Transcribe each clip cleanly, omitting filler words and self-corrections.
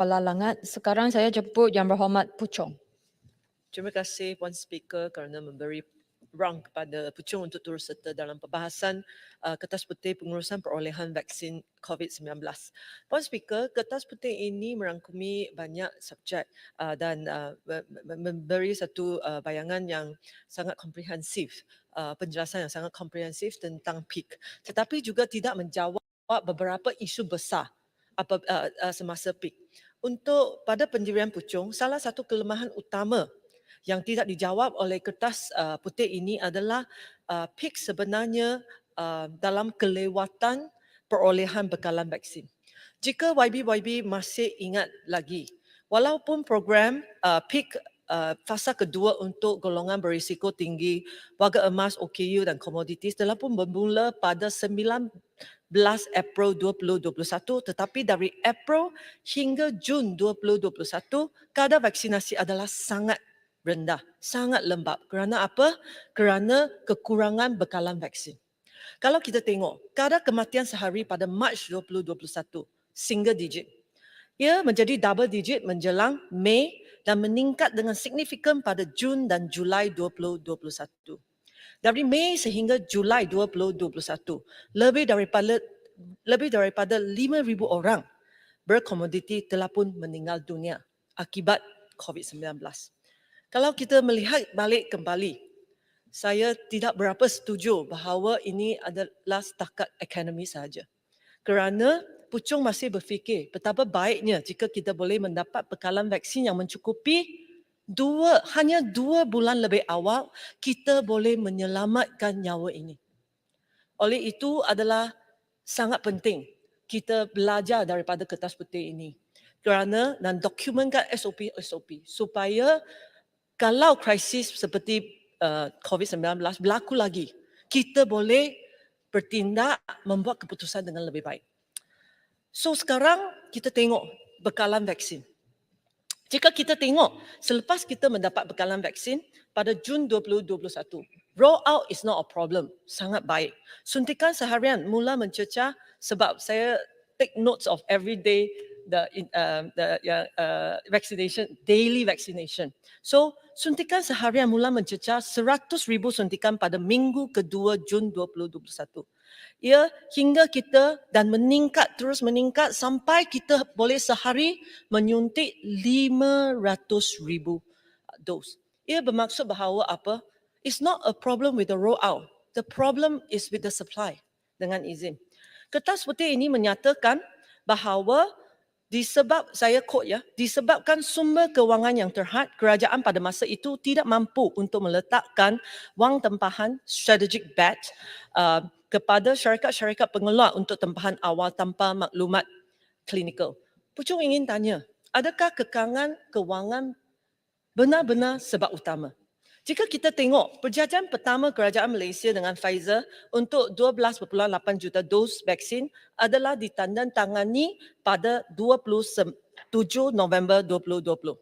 Palalangat. Sekarang saya jemput Yang Berhormat Puchong. Terima kasih Puan Speaker kerana memberi ruang kepada Puchong untuk turut serta dalam perbahasan Kertas Putih Pengurusan Perolehan Vaksin COVID-19. Puan Speaker, Kertas Putih ini merangkumi banyak subjek dan memberi satu bayangan yang sangat komprehensif, penjelasan yang sangat komprehensif tentang PIK. Tetapi juga tidak menjawab beberapa isu besar semasa PIK. Untuk pada pendirian Puchong, salah satu kelemahan utama yang tidak dijawab oleh Kertas Putih ini adalah PIK sebenarnya dalam kelewatan perolehan bekalan vaksin. Jika YB masih ingat lagi, walaupun program PIK fasa kedua untuk golongan berisiko tinggi, warga emas, OKU dan komoditis telah pun bermula pada 19 April 2021, tetapi dari April hingga Jun 2021, kadar vaksinasi adalah sangat rendah, sangat lembab. Kerana apa? Kerana kekurangan bekalan vaksin. Kalau kita tengok, kadar kematian sehari pada Mac 2021, single digit. Ia menjadi double digit menjelang Mei dan meningkat dengan signifikan pada Jun dan Julai 2021. Dari Mei sehingga Julai 2021, lebih daripada 5,000 orang berkomoditi telah pun meninggal dunia akibat COVID-19. Kalau kita melihat balik kembali, saya tidak berapa setuju bahawa ini adalah setakat ekonomi sahaja. Kerana Puchong masih berfikir betapa baiknya jika kita boleh mendapat bekalan vaksin yang mencukupi hanya 2 bulan lebih awal, kita boleh menyelamatkan nyawa ini. Oleh itu adalah sangat penting kita belajar daripada Kertas Putih ini. Kerana dan dokumenkan SOP supaya kalau krisis seperti COVID-19 berlaku lagi, kita boleh bertindak membuat keputusan dengan lebih baik. So sekarang kita tengok bekalan vaksin. Jika kita tengok selepas kita mendapat bekalan vaksin pada Jun 2021, roll out is not a problem, sangat baik. Suntikan seharian mula mencecah sebab saya take notes of every day the vaccination, daily vaccination. So suntikan seharian mula mencecah 100,000 suntikan pada minggu kedua Jun 2021. Ia hingga kita dan terus meningkat sampai kita boleh sehari menyuntik 500,000 dos. Ia bermaksud bahawa apa? It's not a problem with the roll out. The problem is with the supply. Dengan izin. Kertas Putih ini menyatakan bahawa disebabkan sumber kewangan yang terhad, kerajaan pada masa itu tidak mampu untuk meletakkan wang tempahan strategic bet kepada syarikat-syarikat pengeluar untuk tempahan awal tanpa maklumat klinikal. Puchong ingin tanya, adakah kekangan kewangan benar-benar sebab utama? Jika kita tengok perjanjian pertama kerajaan Malaysia dengan Pfizer untuk 12.8 juta dos vaksin adalah ditandatangani pada 27 November 2020.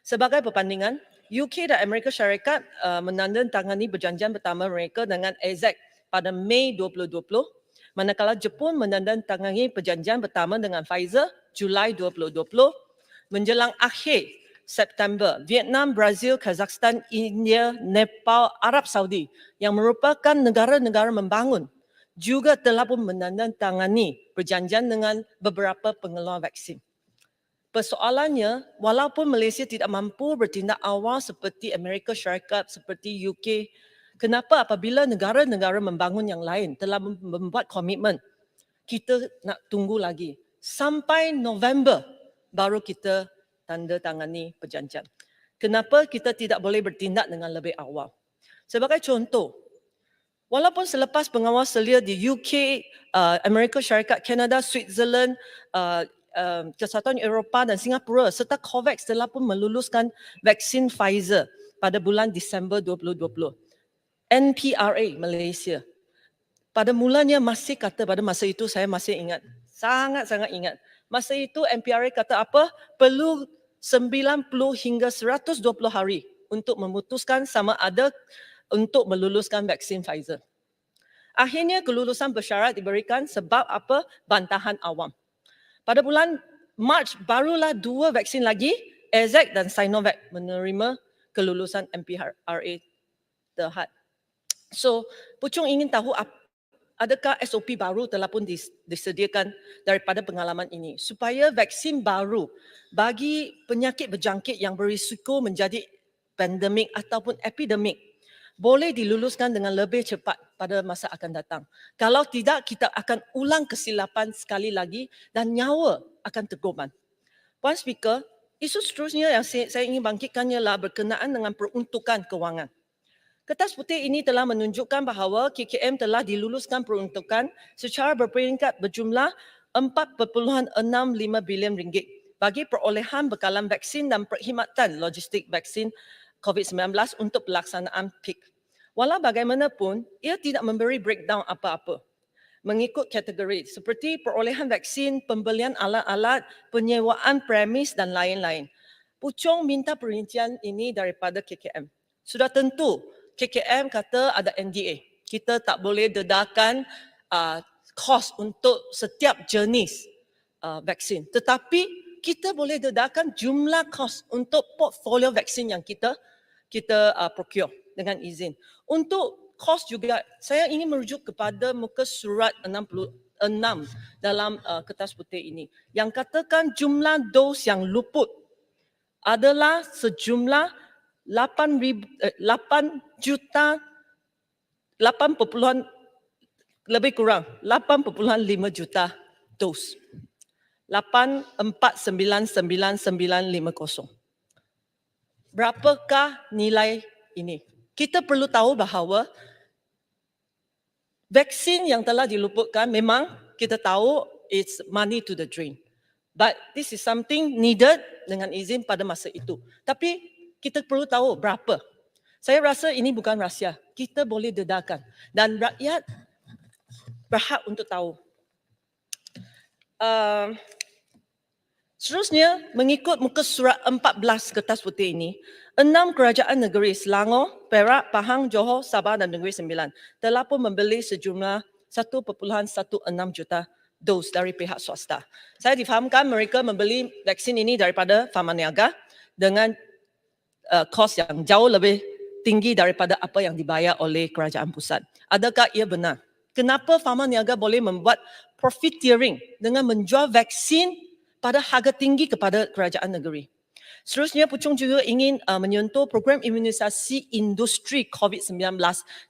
Sebagai perbandingan, UK dan Amerika Syarikat menandatangani perjanjian pertama mereka dengan AZ pada Mei 2020, manakala Jepun menandatangani perjanjian pertama dengan Pfizer Julai 2020, menjelang akhir September, Vietnam, Brazil, Kazakhstan, India, Nepal, Arab Saudi yang merupakan negara-negara membangun juga telah pun menandatangani perjanjian dengan beberapa pengeluar vaksin. Persoalannya, walaupun Malaysia tidak mampu bertindak awal seperti Amerika Syarikat, seperti UK, kenapa apabila negara-negara membangun yang lain telah membuat komitmen, kita nak tunggu lagi sampai November baru kita tanda tangani perjanjian. Kenapa kita tidak boleh bertindak dengan lebih awal? Sebagai contoh, walaupun selepas pengawal selia di UK, Amerika Syarikat, Kanada, Switzerland, Kesatuan Eropah dan Singapura serta COVAX telah pun meluluskan vaksin Pfizer pada bulan Disember 2020. NPRA Malaysia pada mulanya masih kata, pada masa itu saya masih ingat, sangat-sangat ingat. Masa itu NPRA kata apa? Perlu 90 hingga 120 hari untuk memutuskan sama ada untuk meluluskan vaksin Pfizer. Akhirnya kelulusan bersyarat diberikan sebab apa? Bantahan awam. Pada bulan Mac barulah 2 vaksin lagi, AZ dan Sinovac menerima kelulusan MPRA terhad. So, Puchong ingin tahu adakah SOP baru telah pun disediakan daripada pengalaman ini supaya vaksin baru bagi penyakit berjangkit yang berisiko menjadi pandemik ataupun epidemik boleh diluluskan dengan lebih cepat pada masa akan datang. Kalau tidak, kita akan ulang kesilapan sekali lagi dan nyawa akan terkorban. Puan Speaker, isu seterusnya yang saya ingin bangkitkan ialah berkenaan dengan peruntukan kewangan. Kertas putih ini telah menunjukkan bahawa KKM telah diluluskan peruntukan secara berperingkat berjumlah 4.65 bilion ringgit bagi perolehan bekalan vaksin dan perkhidmatan logistik vaksin COVID-19 untuk pelaksanaan PIK. Walau bagaimanapun, ia tidak memberi breakdown apa-apa mengikut kategori seperti perolehan vaksin, pembelian alat-alat, penyewaan premis dan lain-lain. Puchong minta perincian ini daripada KKM. Sudah tentu KKM kata ada NDA. Kita tak boleh dedakan kos untuk setiap jenis vaksin. Tetapi kita boleh dedakan jumlah kos untuk portfolio vaksin yang kita procure dengan izin. Untuk kos juga, saya ingin merujuk kepada muka surat 66 dalam kertas putih ini yang katakan jumlah dos yang luput adalah sejumlah 8 juta lebih kurang 8.5 juta dos. 8499950. Berapakah nilai ini? Kita perlu tahu bahawa vaksin yang telah diluputkan memang kita tahu it's money to the drain. But this is something needed dengan izin pada masa itu. Tapi kita perlu tahu berapa. Saya rasa ini bukan rahsia. Kita boleh dedakan. Dan rakyat berhak untuk tahu. Seterusnya, mengikut muka surat 14 kertas putih ini, 6 kerajaan negeri Selangor, Perak, Pahang, Johor, Sabah dan Negeri Sembilan telah pun membeli sejumlah 1.16 juta dos dari pihak swasta. Saya difahamkan mereka membeli vaksin ini daripada Pharma Niaga dengan kos yang jauh lebih tinggi daripada apa yang dibayar oleh kerajaan pusat. Adakah ia benar? Kenapa Pharma Niaga boleh membuat profiteering dengan menjual vaksin pada harga tinggi kepada kerajaan negeri? Seterusnya, Puchong juga ingin menyentuh program imunisasi industri COVID-19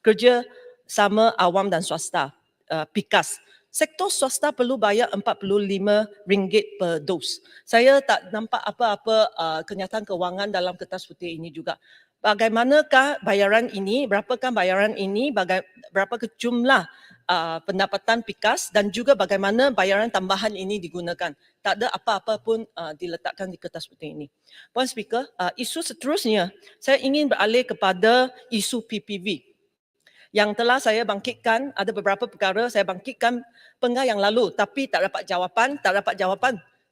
kerja sama awam dan swasta, PIKAS. Sektor swasta perlu bayar RM45 per dos. Saya tak nampak apa-apa kenyataan kewangan dalam kertas putih ini juga. Bagaimanakah bayaran ini, berapakah bayaran ini, berapa jumlah pendapatan PIKAS dan juga bagaimana bayaran tambahan ini digunakan. Tak ada apa-apa pun diletakkan di kertas putih ini. Puan Speaker, isu seterusnya saya ingin beralih kepada isu PPV. Yang telah saya bangkitkan, ada beberapa perkara saya bangkitkan penggal yang lalu tapi tak dapat jawapan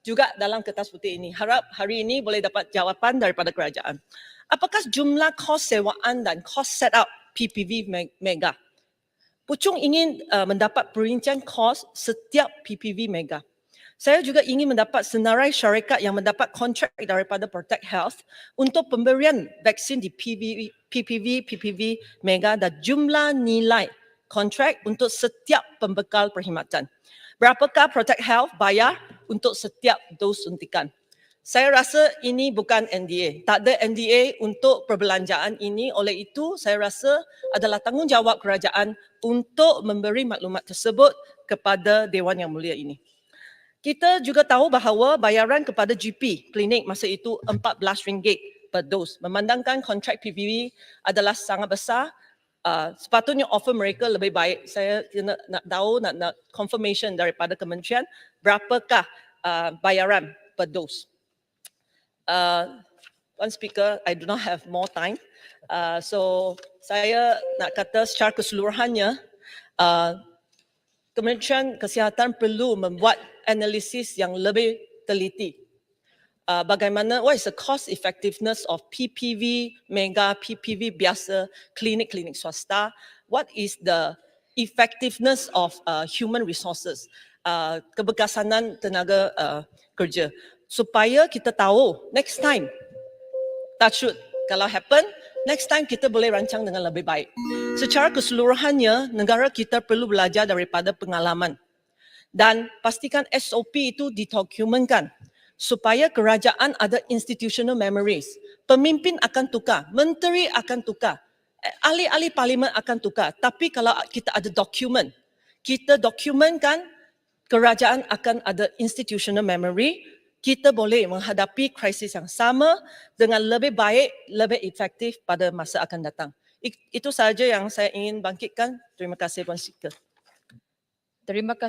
juga dalam kertas putih ini. Harap hari ini boleh dapat jawapan daripada kerajaan. Apakah jumlah kos sewaan dan kos set up PPV mega? Puchong ingin mendapat perincian kos setiap PPV mega. Saya juga ingin mendapat senarai syarikat yang mendapat kontrak daripada Protect Health untuk pemberian vaksin di PPV mega dan jumlah nilai kontrak untuk setiap pembekal perkhidmatan. Berapakah Protect Health bayar untuk setiap dos suntikan? Saya rasa ini bukan NDA. Tak ada NDA untuk perbelanjaan ini. Oleh itu, saya rasa adalah tanggungjawab kerajaan untuk memberi maklumat tersebut kepada Dewan Yang Mulia ini. Kita juga tahu bahawa bayaran kepada GP klinik masa itu RM14 per dos. Memandangkan kontrak PPV adalah sangat besar, sepatutnya offer mereka lebih baik. Saya nak tahu, nak confirmation daripada kementerian berapakah bayaran per dos. One Speaker, I do not have more time. So saya nak kata secara keseluruhannya, Kementerian Kesihatan perlu membuat analisis yang lebih teliti. Bagaimana, what is the cost effectiveness of PPV mega, PPV biasa, klinik-klinik swasta? What is the effectiveness of human resources, keberkasanan tenaga kerja? supaya kita tahu next time, touch wood, kalau happen, next time kita boleh rancang dengan lebih baik. Secara keseluruhannya, negara kita perlu belajar daripada pengalaman dan pastikan SOP itu didokumentkan supaya kerajaan ada institutional memories. Pemimpin akan tukar, menteri akan tukar, ahli-ahli parlimen akan tukar. Tapi kalau kita ada dokumen, kita dokumentkan, kerajaan akan ada institutional memory, kita boleh menghadapi krisis yang sama dengan lebih baik, lebih efektif pada masa akan datang. Itu sahaja yang saya ingin bangkitkan. Terima kasih Puan Speaker. Terima kasih.